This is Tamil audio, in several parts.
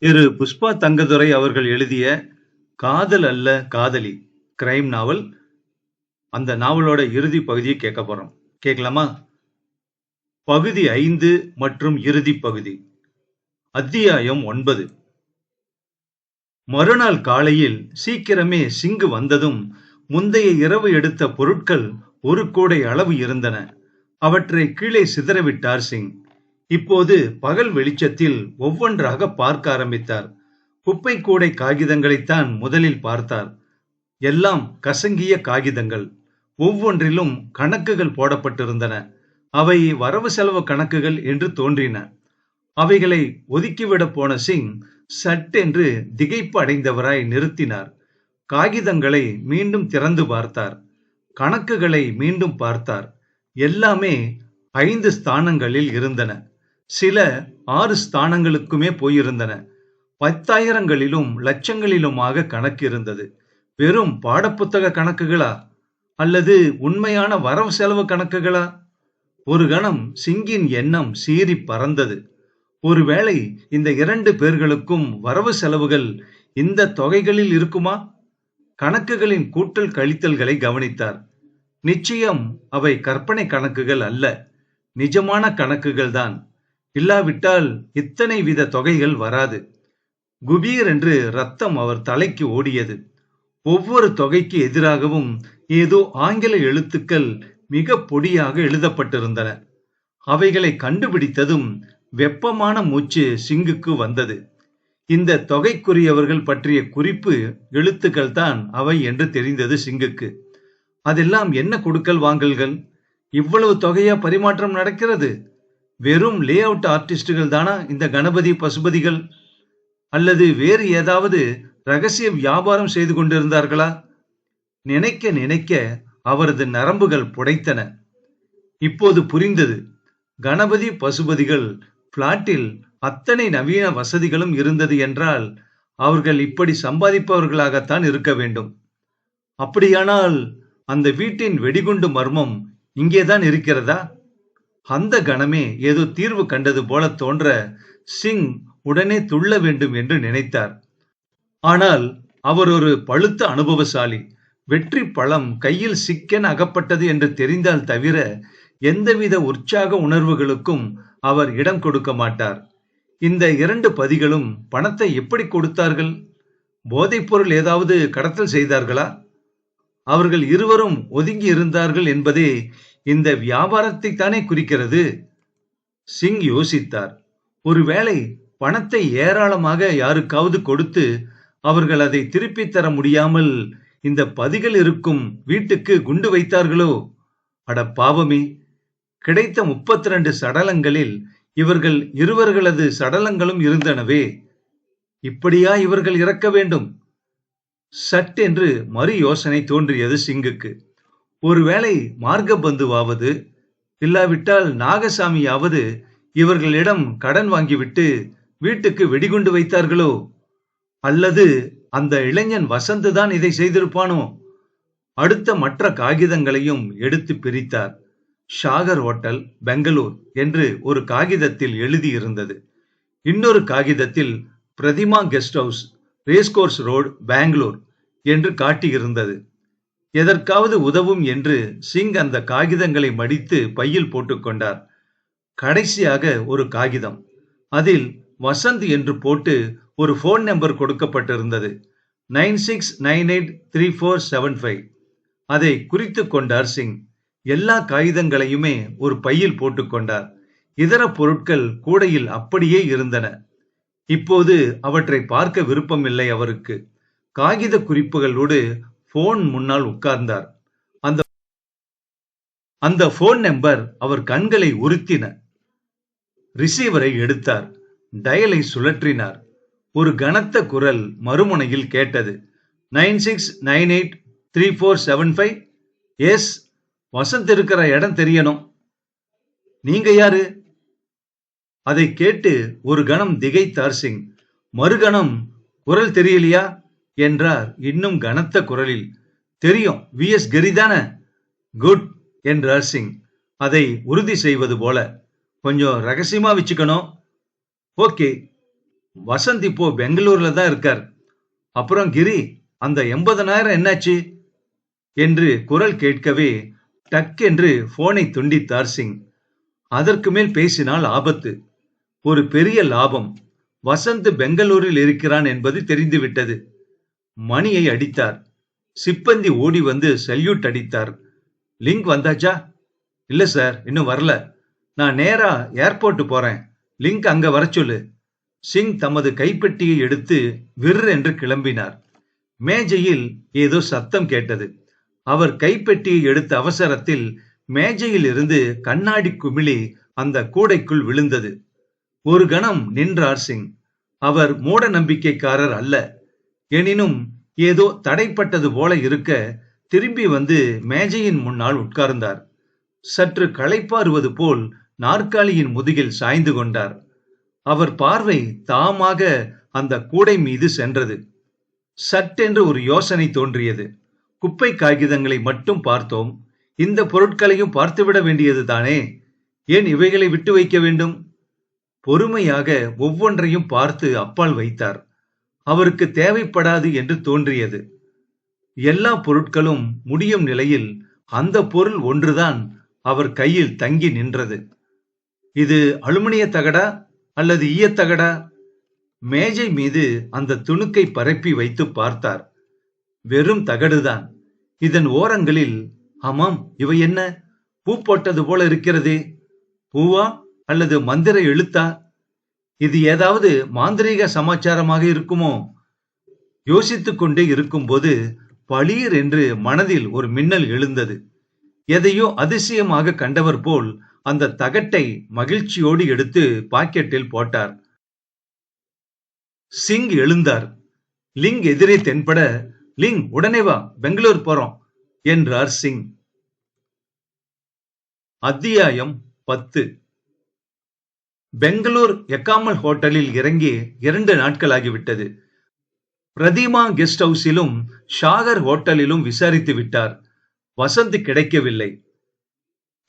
புஷ்பா தங்கதுரை அவர்கள் எழுதிய காதல் அல்ல காதலி கிரைம் நாவல். அந்த நாவலோட இறுதி பகுதியை கேட்க போறோம். கேட்கலாமா? பகுதி 5 மற்றும் இறுதி பகுதி. அத்தியாயம் 9. மறுநாள் காலையில் சீக்கிரமே சிங்கு வந்ததும் முந்தைய இரவு எடுத்த பொருட்கள் ஒரு கூடை அளவு இருந்தன. அவற்றை கீழே சிதறவிட்டார் சிங். இப்போது பகல் வெளிச்சத்தில் ஒவ்வொன்றாக பார்க்க ஆரம்பித்தார். குப்பை கூடை காகிதங்களைத்தான் முதலில் பார்த்தார். எல்லாம் கசங்கிய காகிதங்கள். ஒவ்வொன்றிலும் கணக்குகள் போடப்பட்டிருந்தன. அவை வரவு செலவு கணக்குகள் என்று தோன்றின. அவைகளை ஒதுக்கிவிட போன சிங் சட்டென்று திகைப்பு அடைந்தவராய் நிறுத்தினார். காகிதங்களை மீண்டும் திறந்து பார்த்தார். கணக்குகளை மீண்டும் பார்த்தார். எல்லாமே 5 ஸ்தானங்களில் இருந்தன. சில 6 ஸ்தானங்களுக்குமே போயிருந்தன. 10,000ங்களிலும் லட்சங்களிலுமாக கணக்கு இருந்தது. வெறும் பாடப்புத்தக கணக்குகளா அல்லது உண்மையான வரவு செலவு கணக்குகளா? ஒரு கணம் சிங்கின் எண்ணம் சீறி பறந்தது. ஒருவேளை இந்த 2 பேர்களுக்கும் வரவு செலவுகள் இந்த தொகைகளில் இருக்குமா? கணக்குகளின் கூட்டல் கழித்தல்களை கவனித்தார். நிச்சயம் அவை கற்பனை கணக்குகள் அல்ல, நிஜமான கணக்குகள் தான். இல்லாவிட்டால் இத்தனை வித தொகைகள் வராது. குபீர் என்று ரத்தம் அவர் தலைக்கு ஓடியது. ஒவ்வொரு தொகைக்கு எதிராகவும் ஏதோ ஆங்கில எழுத்துக்கள் மிக பொடியாக எழுதப்பட்டிருந்தன. அவைகளை கண்டுபிடித்ததும் வெப்பமான மூச்சு சிங்குக்கு வந்தது. இந்த தொகைக்குரியவர்கள் பற்றிய குறிப்பு எழுத்துக்கள் தான் அவை என்று தெரிந்தது சிங்குக்கு. அதெல்லாம் என்ன கொடுக்கல் வாங்கல்கள்? இவ்வளவு தொகையா பரிமாற்றம் நடக்கிறது? வெறும் லே அவுட் ஆர்டிஸ்டுகள் தானா இந்த கணபதி பசுபதிகள்? அல்லது வேறு ஏதாவது ரகசிய வியாபாரம் செய்து கொண்டிருந்தார்களா? நினைக்க நினைக்க அவரது நரம்புகள் புடைத்தன. இப்போது புரிந்தது. கணபதி பசுபதிகள் பிளாட்டில் அத்தனை நவீன வசதிகளும் இருந்தது என்றால் அவர்கள் இப்படி சம்பாதிப்பவர்களாகத்தான் இருக்க வேண்டும். அப்படியானால் அந்த வீட்டின் வெடிகுண்டு மர்மம் இங்கேதான் இருக்கிறதா? அந்த கணமே ஏதோ தீர்வு கண்டது போல தோன்ற சிங் உடனே துள்ள வேண்டும் என்று நினைத்தார். ஆனால் அவர் ஒரு பழுத்த அனுபவசாலி. வெற்றி பழம் கையில் சிக்கென அகப்பட்டது என்று தெரிந்தால் தவிர எந்தவித உற்சாக உணர்வுகளுக்கும் அவர் இடம் கொடுக்க மாட்டார். இந்த 2 பதிகளும் பணத்தை எப்படி கொடுத்தார்கள்? போதைப் பொருள் ஏதாவது கடத்தல் செய்தார்களா? அவர்கள் இருவரும் ஒதுங்கி இருந்தார்கள் என்பதே இந்த வியாபாரத்தை தானே குறிக்கிறது. சிங் யோசித்தார். ஒருவேளை பணத்தை ஏராளமாக யாருக்காவது கொடுத்து அவர்கள் அதை திருப்பித் தர முடியாமல் இந்த பதிகள் இருக்கும் வீட்டுக்கு குண்டு வைத்தார்களோ? அட பாவமே! கிடைத்த 32 சடலங்களில் இவர்கள் இருவர்களது சடலங்களும் இருந்தனவே. இப்படியா இவர்கள் இறக்க வேண்டும்? சட்டென்று மறு யோசனை தோன்றியது சிங்குக்கு. ஒருவேளை மார்கபந்துவாவது இல்லாவிட்டால் நாகசாமியாவது இவர்களிடம் கடன் வாங்கிவிட்டு வீட்டுக்கு வெடிகுண்டு வைத்தார்களோ? அல்லது அந்த இளைஞன் வசந்து தான் இதை செய்திருப்பானோ? அடுத்த மற்ற காகிதங்களையும் எடுத்து பிரித்தார். ஷாகர் ஹோட்டல், பெங்களூர் என்று ஒரு காகிதத்தில் எழுதியிருந்தது. இன்னொரு காகிதத்தில் Pratima guest house, racecourse road, Bangalore என்று காட்டியிருந்தது. எதற்காவது உதவும் என்று சிங் அந்த காகிதங்களை மடித்து பையில் போட்டுக்கொண்டார். கடைசியாக ஒரு காகிதம். அதில் வசந்த் என்று போட்டு ஒரு போன் நம்பர் கொடுக்கப்பட்டிருந்தது. 96983475. அதை குறித்து கொண்டார் சிங். எல்லா காகிதங்களையுமே ஒரு பையில் போட்டுக்கொண்டார். இதர பொருட்கள் கூடையில் அப்படியே இருந்தன. இப்போது அவற்றை பார்க்க விருப்பமில்லை அவருக்கு. காகித குறிப்புகளோடு போன் முன்னால் உட்கார்ந்தார். அந்த போன் நம்பர் அவர் கண்களை உறுத்தின. ரிசீவரை எடுத்தார். டயலை சுழற்றினார். ஒரு கனத்த குரல் மறுமுனையில் கேட்டது. 96983475. எஸ், வசந்த் இருக்கிற இடம் தெரியணும். நீங்க யாரு? அதை கேட்டு ஒரு கணம் திகைத்தார் சிங். மறுகணம் குரல் தெரியலையா என்றார் இன்னும் கனத்த குரலில். தெரியும், VS கிரிதான. குட் என்றார் சிங் அதை உறுதி செய்வது போல. கொஞ்சம் ரகசியமா வச்சுக்கணும். ஓகே. வசந்த் இப்போ பெங்களூர்ல தான் இருக்கார். அப்புறம் கிரி, அந்த 80,000 என்னாச்சு என்று குரல் கேட்கவே டக்கென்று போனை துண்டித்தார் சிங். அதற்கு மேல் பேசினால் ஆபத்து. ஒரு பெரிய லாபம். வசந்த் பெங்களூரில் இருக்கிறான் என்பது தெரிந்துவிட்டது. மணியை அடித்தார். சிப்பந்தி ஓடி வந்து சல்யூட் அடித்தார். லிங்க் வந்தாச்சா? இல்ல சார், இன்னும் வரல. நான் நேரா ஏர்போர்ட் போறேன். லிங்க் அங்க வர சொல்லு. சிங் தமது கைப்பெட்டியை எடுத்து விர் என்று கிளம்பினார். மேஜையில் ஏதோ சத்தம் கேட்டது. அவர் கைப்பெட்டியை எடுத்த அவசரத்தில் மேஜையில் இருந்து கண்ணாடி குமிழி அந்த கூடைக்குள் விழுந்தது. ஒரு கணம் நின்றார் சிங். அவர் மூட நம்பிக்கைக்காரர் அல்ல. எனினும் ஏதோ தடைப்பட்டது போல இருக்க திரும்பி வந்து மேஜையின் முன்னால் உட்கார்ந்தார். சற்று களைப்பாறுவது போல் நாற்காலியின் முதுகில் சாய்ந்து கொண்டார். அவர் பார்வை தாமாக அந்த கூடை மீது சென்றது. சட்டென்று ஒரு யோசனை தோன்றியது. குப்பை காகிதங்களை மட்டும் பார்த்தோம், இந்த பொருட்களையும் பார்த்துவிட வேண்டியது தானே? ஏன் இவைகளை விட்டு வைக்க வேண்டும்? பொறுமையாக ஒவ்வொன்றையும் பார்த்து அப்பால் வைத்தார். அவருக்கு தேவைப்படாது என்று தோன்றியது. எல்லா பொருட்களும் முடியும் நிலையில் அந்த பொருள் ஒன்றுதான் அவர் கையில் தங்கி நின்றது. இது அலுமினிய தகடா அல்லது ஈயத்தகடா? மேஜை மீது அந்த துணுக்கை பரப்பி வைத்து பார்த்தார். வெறும் தகடுதான். இதன் ஓரங்களில், ஆமாம், இவை என்ன? பூ போட்டது போல இருக்கிறதே. பூவா அல்லது மந்திர எழுத்தா? இது ஏதாவது மாந்திரீக சமாச்சாரமாக இருக்குமோ? யோசித்துக் கொண்டே இருக்கும்போது பளீர் என்று மனதில் ஒரு மின்னல் எழுந்தது. எதையோ அதிசயமாக கண்டவர் போல் அந்த தகட்டை மகிழ்ச்சியோடு எடுத்து பாக்கெட்டில் போட்டார். சிங் எழுந்தார். லிங் எதிரே தென்பட, லிங் உடனே வா, பெங்களூர் போறோம் என்றார் சிங். அத்தியாயம் 10. பெங்களூர் எக்காமல் ஹோட்டலில் இறங்கி 2 நாட்களாகிவிட்டது. பிரதிமா கெஸ்ட் ஹவுஸிலும் ஷாகர் ஹோட்டலிலும் விசாரித்து விட்டார். வசந்த் கிடைக்கவில்லை.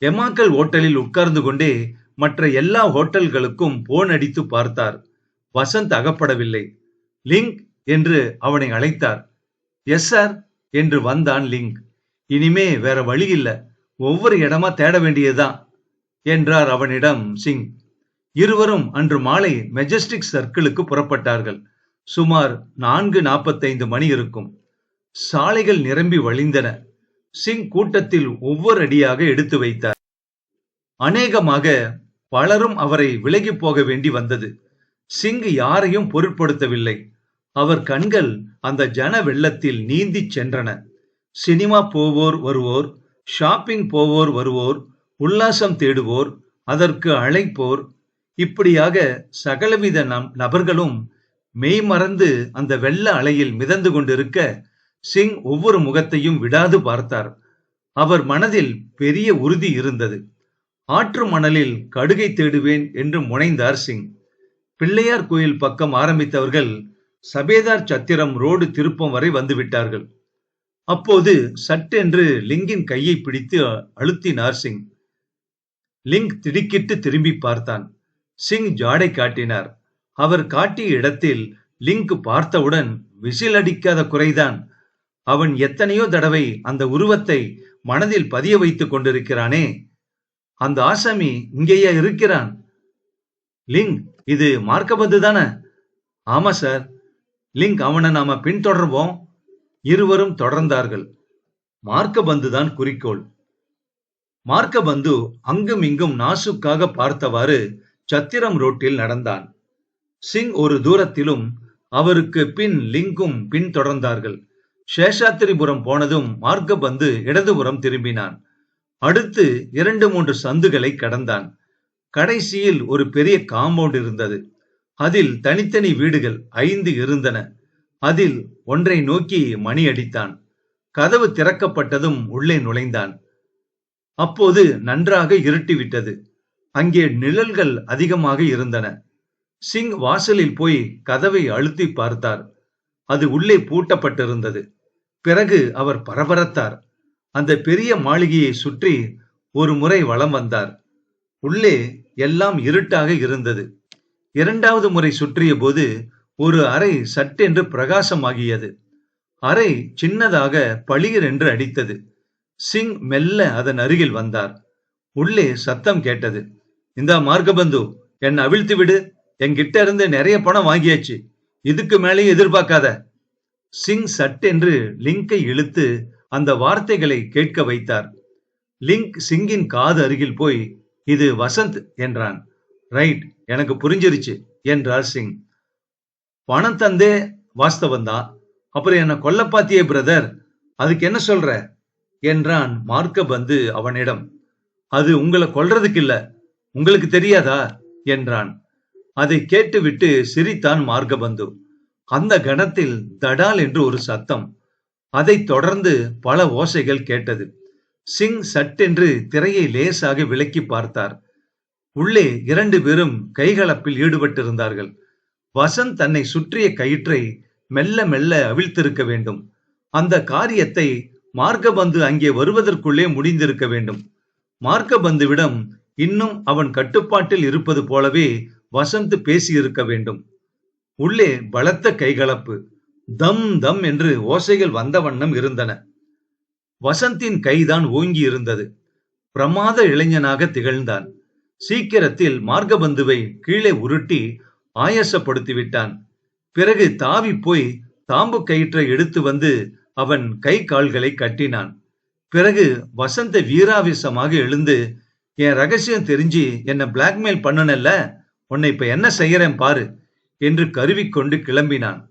எமாக்கல் ஹோட்டலில் உட்கார்ந்து கொண்டே மற்ற எல்லா ஹோட்டல்களுக்கும் போன் அடித்து பார்த்தார். வசந்த் அகப்படவில்லை. லிங்க் என்று அவனை அழைத்தார். எஸ் சார் என்று வந்தான் லிங்க். இனிமே வேற வழி இல்ல, ஒவ்வொரு இடமா தேட வேண்டியதுதான் என்றார் அவனிடம் சிங். இருவரும் அன்று மாலை மெஜஸ்டிக் சர்க்கிளுக்கு புறப்பட்டார்கள். சுமார் 4:45 மணி இருக்கும். சாலைகள் நிரம்பி வழிந்தன. சிங் கூட்டத்தில் ஒவ்வொரு அடியாக எடுத்து வைத்தார். அநேகமாக பலரும் அவரை விலகி போக வேண்டி வந்தது. சிங் யாரையும் பொருட்படுத்தவில்லை. அவர் கண்கள் அந்த ஜன வெள்ளத்தில் நீந்தி சென்றன. சினிமா போவோர் வருவோர், ஷாப்பிங் போவோர் வருவோர், உல்லாசம் தேடுவோர், அதற்கு அழைப்போர், இப்படியாக சகலவித நபர்களும் மெய்மறந்து அந்த வெள்ள அலையில் மிதந்து கொண்டிருக்க சிங் ஒவ்வொரு முகத்தையும் விடாது பார்த்தார். அவர் மனதில் பெரிய உறுதி இருந்தது. ஆற்று மணலில் கடுகை தேடுவேன் என்று முனைந்தார் சிங். பிள்ளையார் கோயில் பக்கம் ஆரம்பித்தவர்கள் சபேதார் சத்திரம் ரோடு திருப்பம் வரை வந்துவிட்டார்கள். அப்போது சட்டென்று லிங்கின் கையை பிடித்து அழுத்தினார் சிங். லிங்க் திடுக்கிட்டு திரும்பி பார்த்தான். சிங் ஜாடை காட்டினார். அவர் காட்டிய இடத்தில் லிங்க் பார்த்தவுடன் விசில் அடிக்காத குறைதான். அவன் எத்தனையோ தடவை அந்த உருவத்தை மனதில் பதிய வைத்துக் கொண்டிருக்கிறானே. அந்த ஆசாமி இங்கேயா இருக்கிறான்? லிங்க், இது மார்க்கபந்து தானே? ஆமா சார். லிங்க், அவனை நாம பின்தொடர்வோம். இருவரும் தொடர்ந்தார்கள். மார்க்கபந்து தான் குறிக்கோள். மார்க்கபந்து அங்கும் இங்கும் நாசுக்காக பார்த்தவாறு சத்திரம் ரோட்டில் நடந்தான். சிங் ஒரு தூரத்திலும் அவருக்கு பின் லிங்கும் பின் தொடர்ந்தார்கள். சேஷாத்திரிபுரம் போனதும் மார்க்கபந்து இடதுபுறம் திரும்பினான். அடுத்து 2-3 சந்துகளை கடந்தான். கடைசியில் ஒரு பெரிய காம்பவுண்ட் இருந்தது. அதில் தனித்தனி வீடுகள் 5 இருந்தன. அதில் ஒன்றை நோக்கி மணி அடித்தான். கதவு திறக்கப்பட்டதும் உள்ளே நுழைந்தான். அப்போது நன்றாக இருட்டிவிட்டது. அங்கே நிழல்கள் அதிகமாக இருந்தன. சிங் வாசலில் போய் கதவை அழுத்தி பார்த்தார். அது உள்ளே பூட்டப்பட்டிருந்தது. பிறகு அவர் பரபரத்தார். அந்த பெரிய மாளிகையை சுற்றி ஒரு முறை வலம் வந்தார். உள்ளே எல்லாம் இருட்டாக இருந்தது. இரண்டாவது முறை சுற்றிய போது ஒரு அறை சட்டென்று பிரகாசமாகியது. அறை சின்னதாக பளிர் என்று அடித்தது. சிங் மெல்ல அதன் அருகில் வந்தார். உள்ளே சத்தம் கேட்டது. இந்தா மார்கபந்து, என்னை அவிழ்த்து விடு. என்கிட்ட இருந்து நிறைய பணம் வாங்கியாச்சு. இதுக்கு மேலேயும் எதிர்பார்க்காத. சிங் சட்டென்று லிங்கை இழுத்து அந்த வார்த்தைகளை கேட்க வைத்தார். லிங்க் சிங்கின் காது அருகில் போய், இது வசந்த் என்றான். ரைட், எனக்கு புரிஞ்சிருச்சு என்றார் சிங். பணம் தந்தே வாஸ்தவந்தான். அப்புறம் என்ன கொல்ல பாத்தியே பிரதர், அதுக்கு என்ன சொல்ற என்றான் மார்கபந்து அவனிடம். அது உங்களை கொல்றதுக்கு இல்ல, உங்களுக்கு தெரியாதா என்றான். அதை கேட்டுவிட்டு சிரித்தான் மார்கபந்து. அந்த கணத்தில் தடால் என்று ஒரு சத்தம். அதைத் தொடர்ந்து பல ஓசைகள் கேட்டது. சிங் சட்டென்று திரையை லேசாக விலக்கி பார்த்தார். உள்ளே 2 பேரும் கைகலப்பில் ஈடுபட்டிருந்தார்கள். வசந்த் தன்னை சுற்றிய கயிற்றை மெல்ல மெல்ல அவிழ்த்திருக்க வேண்டும். அந்த காரியத்தை மார்கபந்து அங்கே வருவதற்குள்ளே முடிந்திருக்க வேண்டும். மார்கபந்துவிடம் இன்னும் அவன் கட்டுப்பாட்டில் இருப்பது போலவே வசந்த் பேசியிருக்க வேண்டும். உள்ளே பலத்த கைகலப்பு. தம் தம் என்று ஓசைகள் வந்த வண்ணம் இருந்தன. வசந்தின் கைதான் ஓங்கி இருந்தது. பிரமாத இளைஞனாக திகழ்ந்தான். சீக்கிரத்தில் மார்கபந்துவை கீழே உருட்டி ஆயசப்படுத்திவிட்டான். பிறகு தாவி போய் தாம்பு கயிற்றை எடுத்து வந்து அவன் கை கால்களை கட்டினான். பிறகு வசந்த வீராவேசமாக எழுந்து, என் ரகசியம் தெரிஞ்சு என்ன பிளாக்மெயில் பண்ணனல்ல, உன்னை இப்ப என்ன செய்யறேன் பாரு என்று கருவிக்கொண்டு கிளம்பினான்.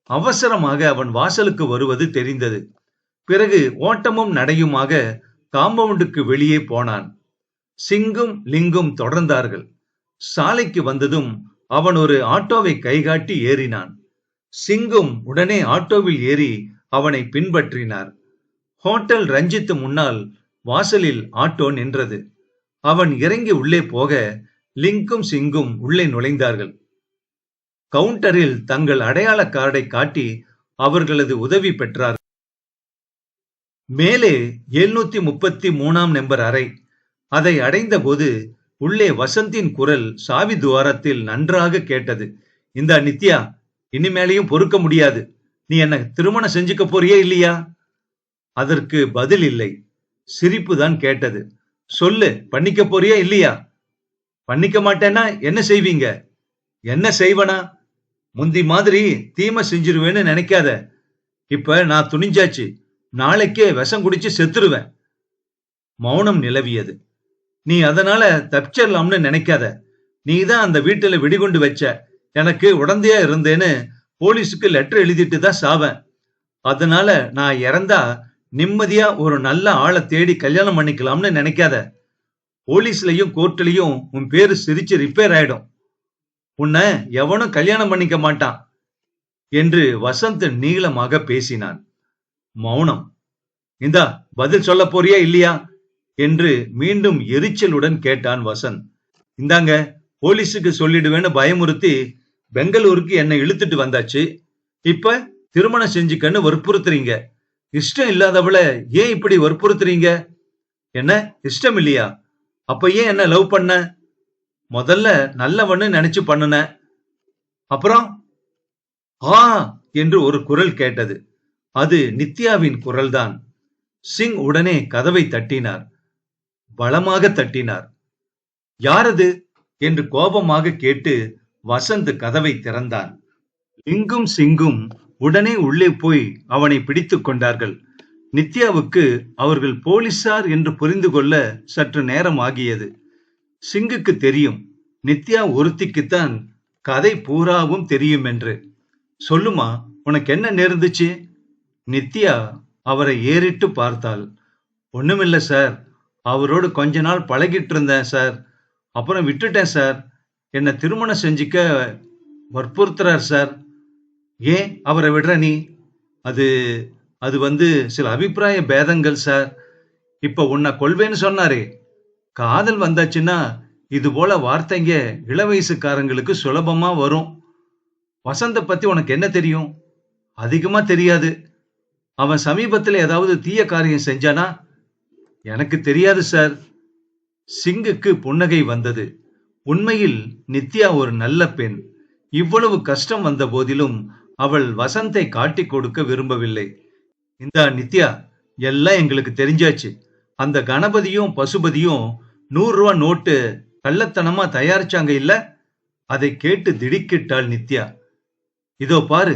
அவசரமாக அவன் வாசலுக்கு வருவது தெரிந்தது. பிறகு ஓட்டமும் நடையுமாக காம்பவுண்டுக்கு வெளியே போனான். சிங்கும் லிங்கும் தொடர்ந்தார்கள். சாலைக்கு வந்ததும் அவன் ஒரு ஆட்டோவை கைகாட்டி ஏறினான். சிங்கும் உடனே ஆட்டோவில் ஏறி அவனை பின்பற்றினார். ஹோட்டல் ரஞ்சித் முன்னால் வாசலில் ஆட்டோ நின்றது. அவன் இறங்கி உள்ளே போக லிங்கும் சிங்கும் உள்ளே நுழைந்தார்கள். கவுண்டரில் தங்கள் அடையாள கார்டை காட்டி அவர்களது உதவி பெற்றார்கள். மேலே 733 நம்பர் அறை. அதை அடைந்த போது உள்ளே வசந்தின் குரல் சாவி துவாரத்தில் நன்றாக கேட்டது. இந்த நித்யா, இனிமேலையும் பொறுக்க முடியாது. நீ என்ன திருமணம் செஞ்சுக்க போறியே இல்லையா? அதற்கு பதில் இல்லை. சிரிப்புதான் கேட்டது. சொல்லு, பண்ணிக்க போறியா இல்லையா? பண்ணிக்க மாட்டேன்னா என்ன செய்வீங்க? என்ன செய்வனா? முந்தி மாதிரி தீமை செஞ்சிருவேன்னு நினைக்காத. இப்ப நான் துணிஞ்சாச்சு. நாளைக்கே விஷம் குடிச்சு செத்துருவேன். மௌனம் நிலவியது. நீ அதனால தப்பிச்சிடலாம்னு நினைக்காத. நீதான் அந்த வீட்டுல வெடிகுண்டு வச்ச. எனக்கு உடந்தையா இருந்தேன்னு போலீஸுக்கு லெட்டர் எழுதிட்டு தான் சாவேன். அதனால நான் இறந்தா நிம்மதியா ஒரு நல்ல ஆளை தேடி கல்யாணம் பண்ணிக்கலாம்னு நினைக்காத. போலீஸ்லயும் கோர்ட்லயும் உன் பேரு சிரிச்சு ரிப்பேர் ஆயிடும். உன்னை எவனும் கல்யாணம் பண்ணிக்க மாட்டான் என்று வசந்த் நீளமாக பேசினான். மௌனம். இந்தா பதில் சொல்ல போறியா இல்லையா என்று மீண்டும் எரிச்சலுடன் கேட்டான் வசந்த். இந்தாங்க, போலீஸுக்கு சொல்லிடுவேன்னு பயமுறுத்தி பெங்களூருக்கு என்னை இழுத்துட்டு வந்தாச்சு. இப்ப திருமணம் செஞ்சுக்கன்னு வற்புறுத்துறீங்க. இஷ்டம் இல்லாதவள ஏன் இப்படி வற்புறுத்துறீங்க? என்ன இஷ்டம் இல்லையா? அப்ப ஏன் என்ன லவ் பண்ண? முதல்ல நல்லவன்னு நினைச்சு பண்ணுன. அப்புறம் ஆ என்று ஒரு குரல் கேட்டது. அது நித்யாவின் குரல்தான். சிங் உடனே கதவை தட்டினார். பலமாக தட்டினார். யாரது என்று கோபமாக கேட்டு வசந்த் கதவை திறந்தான். லிங்கும் சிங்கும் உடனே உள்ளே போய் அவனை பிடித்துக் கொண்டார்கள். நித்யாவுக்கு அவர்கள் போலீசார் என்று புரிந்து கொள்ள சற்று நேரம் ஆகியது. சிங்குக்கு தெரியும் நித்யா ஒருத்திக்குத்தான் கதை பூராவும் தெரியும் என்று. சொல்லுமா, உனக்கு என்ன நேர்ந்துச்சு? நித்யா அவரை ஏறிட்டு பார்த்தாள். ஒண்ணுமில்ல சார், அவரோடு கொஞ்ச நாள் பழகிட்டு இருந்தேன் சார். அப்புறம் விட்டுட்டேன் சார். என்ன திருமணம் செஞ்சுக்க வற்புறுத்துறார் சார். ஏன் அவரை விடுற நீ? அது அது சில அபிப்பிராய பேதங்கள் சார். இப்ப உன்னை கொள்வேன்னு சொன்னாரே. காதல் வந்தாச்சுன்னா இது போல வார்த்தைங்க இள வயசுக்காரங்களுக்கு சுலபமா வரும். வசந்த பத்தி உனக்கு என்ன தெரியும்? அதிகமா தெரியாது. அவன் சமீபத்துல ஏதாவது தீய காரியம் செஞ்சானா? எனக்கு தெரியாது சார். சிங்குக்கு புன்னகை வந்தது. உண்மையில் நித்யா ஒரு நல்ல பெண். இவ்வளவு கஷ்டம் வந்த போதிலும் அவள் வசந்தை காட்டிக் கொடுக்க விரும்பவில்லை. இந்தா நித்யா, எல்லாம் எங்களுக்கு தெரிஞ்சாச்சு. அந்த கணபதியும் பசுபதியும் 100 ரூபா நோட்டு கள்ளத்தனமா தயாரிச்சாங்க இல்ல? அதை கேட்டு திடுக்கிட்டாள் நித்யா. இதோ பாரு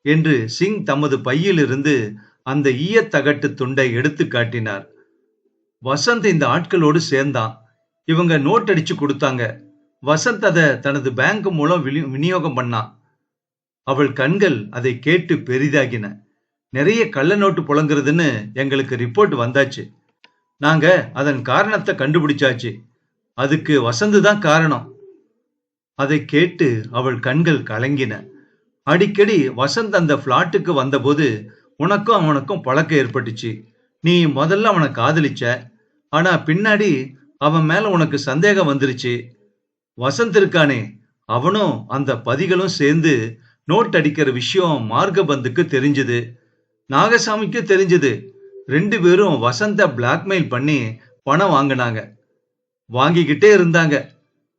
என்று சிங் தமது பையிலிருந்து அந்த ஈயத்தகட்டு துண்டை எடுத்து காட்டினார். வசந்த் இந்த ஆட்களோடு சேர்ந்தான். இவங்க நோட் அடிச்சு கொடுத்தாங்க. வசந்த் அதை தனது பேங்க் மூலம் விநியோகம் பண்ணான். அவள் கண்கள் அதை கேட்டு பெரிதாகின. நிறைய கள்ள நோட்டு புழங்குறதுன்னு எங்களுக்கு ரிப்போர்ட் வந்தாச்சு. நாங்க அதன் காரணத்தை கண்டுபிடிச்சாச்சு. அதுக்கு வசந்து தான் காரணம். அதை கேட்டு அவள் கண்கள் கலங்கின. அடிக்கடி வசந்த் அந்த பிளாட்டுக்கு வந்தபோது உனக்கும் அவனுக்கும் பழக்கம் ஏற்பட்டுச்சு. நீ முதல்ல அவனை காதலிச்ச. ஆனா பின்னாடி அவன் மேல உனக்கு சந்தேகம் வந்துருச்சு. வசந்த் இருக்கானே, அவனும் அந்த பதிகளும் சேர்ந்து நோட் அடிக்கிற விஷயம் மார்கபந்துக்கு தெரிஞ்சது. நாகசாமிக்கு தெரிஞ்சது. 2 பேரும் வசந்த பிளாக்மெயில் பண்ணி பணம் வாங்கினாங்க. வாங்கிக்கிட்டே இருந்தாங்க.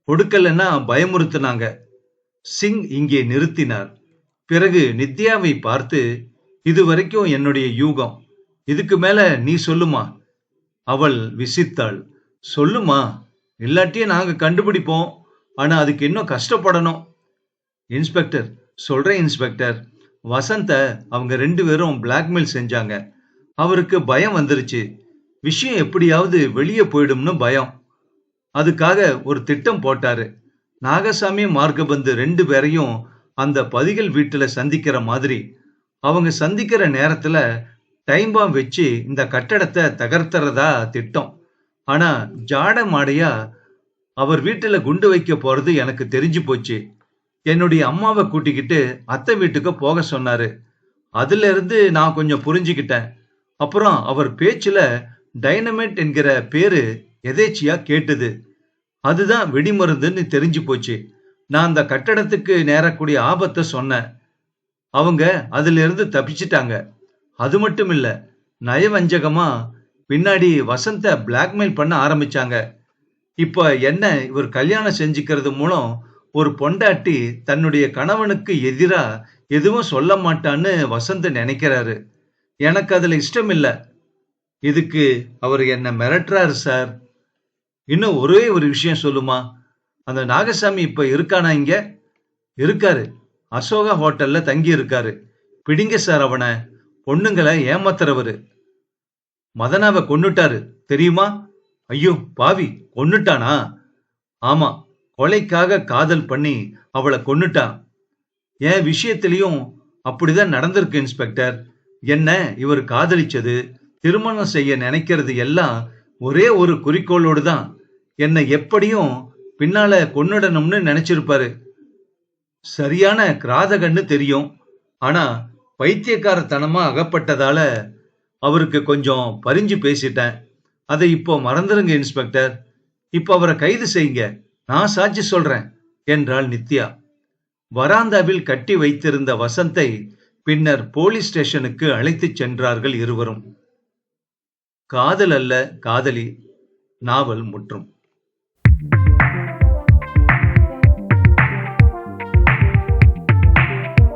கொடுக்கலன்னா பயமுறுத்தினாங்க. சிங் இங்கே நிறுத்தினார். பிறகு நித்யாவை பார்த்து, இதுவரைக்கும் என்னுடைய யூகம். இதுக்கு மேல நீ சொல்லுமா? அவள் விசித்தாள். சொல்லுமா, இல்லாட்டியே நாங்க கண்டுபிடிப்போம். ஆனா அதுக்கு இன்னும் கஷ்டப்படணும். இன்ஸ்பெக்டர், சொல்றேன் இன்ஸ்பெக்டர். வசந்த அவங்க 2 பேரும் பிளாக்மெயில் செஞ்சாங்க. அவருக்கு பயம் வந்துருச்சு. விஷயம் எப்படியாவது வெளியே போயிடும்னு பயம். அதுக்காக ஒரு திட்டம் போட்டாரு. நாகசாமி மார்கபந்து 2 பேரையும் அந்த பதிகள் வீட்டுல சந்திக்கிற மாதிரி. அவங்க சந்திக்கிற நேரத்துல டைம் பாம் வச்சு இந்த கட்டடத்தை தகர்த்துறதா திட்டம். ஆனா ஜாட மாடையா அவர் வீட்டுல குண்டு வைக்க போறது எனக்கு தெரிஞ்சு போச்சு. என்னுடைய அம்மாவை கூட்டிக்கிட்டு அத்தை வீட்டுக்கு போக சொன்னாரு. அதுல இருந்து நான் கொஞ்சம் புரிஞ்சுக்கிட்டேன். அப்புறம் அவர் பேச்சுல டைனமைட் என்கிற பேரு எதேச்சியா கேட்டது. அதுதான் வெடிமருந்துன்னு தெரிஞ்சு போச்சு. நான் அந்த கட்டடத்துக்கு நேரக்கூடிய ஆபத்தை சொன்னேன். அவங்க அதுல இருந்து தப்பிச்சிட்டாங்க. அது மட்டும் இல்ல, நயவஞ்சகமா பின்னாடி வசந்த பிளாக்மெயில் பண்ண ஆரம்பிச்சாங்க. இப்ப என்ன இவர் கல்யாணம் செஞ்சுக்கிறது மூலம் ஒரு பொண்டாட்டி தன்னுடைய கணவனுக்கு எதிரா எதுவும் சொல்ல மாட்டான்னு வசந்த் நினைக்கிறாரு. எனக்கு அதுல இஷ்டம் இல்ல. இதுக்கு அவர் என்ன மிரட்டுறாரு சார். இன்னும் ஒரே ஒரு விஷயம் சொல்லுமா? அந்த நாகசாமி இப்ப இருக்கானா இங்க? இருக்காரு. அசோகா ஹோட்டல்ல தங்கி இருக்காரு. பிடிங்க சார் அவனை. பொண்ணுங்களை ஏமாத்துறவரு. மதனாவை கொன்னுட்டாரு தெரியுமா? ஐயோ பாவி, கொன்னுட்டானா? ஆமா, கொலைக்காக காதல் பண்ணி அவளை கொன்னுட்டான். என் விஷயத்திலையும் அப்படிதான் நடந்திருக்கு இன்ஸ்பெக்டர். என்ன இவர் காதலிச்சது, திருமணம் செய்ய நினைக்கிறது எல்லாம் ஒரே ஒரு குறிக்கோளோடு தான். என்னை எப்படியும் பின்னால கொன்னுடணும்னு நினைச்சிருப்பாரு. சரியான கிராதகன்னு தெரியும். ஆனா பைத்தியக்காரத்தனமா அகப்பட்டதால அவருக்கு கொஞ்சம் பரிஞ்சு பேசிட்டேன். அதை இப்போ மறந்துருங்க இன்ஸ்பெக்டர். இப்ப அவரை கைது செய்யுங்க. நான் சாட்சி சொல்றேன் என்றாள் நித்யா. வராந்தாவில் கட்டி வைத்திருந்த வசந்தை பின்னர் போலீஸ் ஸ்டேஷனுக்கு அழைத்துச் சென்றார்கள் இருவரும். காதல் அல்ல காதலி நாவல் முற்றும்.